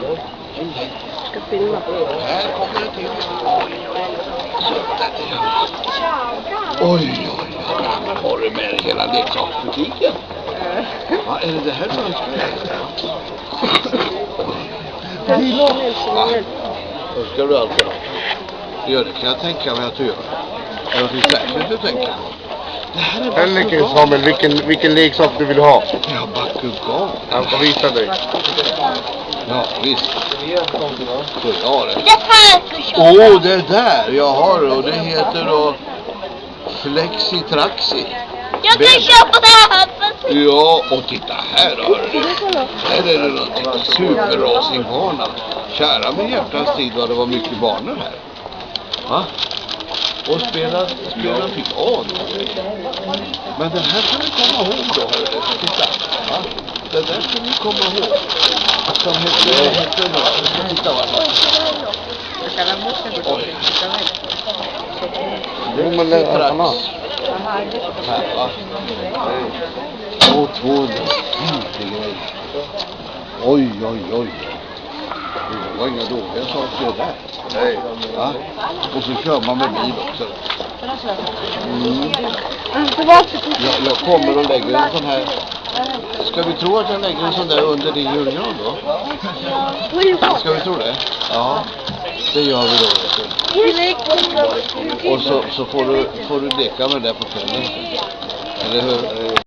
men... Ska filma. Här kommer det till. Oj. Har du med hela leksaksbutiken? Ja, är det här du önskar dig? Önskar du allt det? Ja, det kan jag tänka mig att du gör. Är det något särskilt du tänker på? Det här är Henrik Samuel, vilken leksak du vill ha? Ja, Bakugan. Han ska visa dig. Ja, visst. Så ja, det. Det här ska köpa. Åh, det där jag har och det heter då Flexitraxi. Jag kan köpa det här. Ja, och titta här har du. Här är det något superracingbana. Kära min hjärtans tid vad det var mycket banor här. Va? Och spela piano. Men den här ska vi komma ihåg då. Titta. Va? Den där ska vi komma ihåg. Som heter titta vad det oj. Jo, men det är han har. Här va? Och 250 grejer. Oj. Det var inga dåliga saker där. Nej. Va? Och så kör man med bil också. Jag kommer och lägger en sån här. Ska vi tro att jag lägger en sån där under din julgran då? Ska vi tro det? Ja, det gör vi då. Och så får du leka med det på kvällen. Eller hur?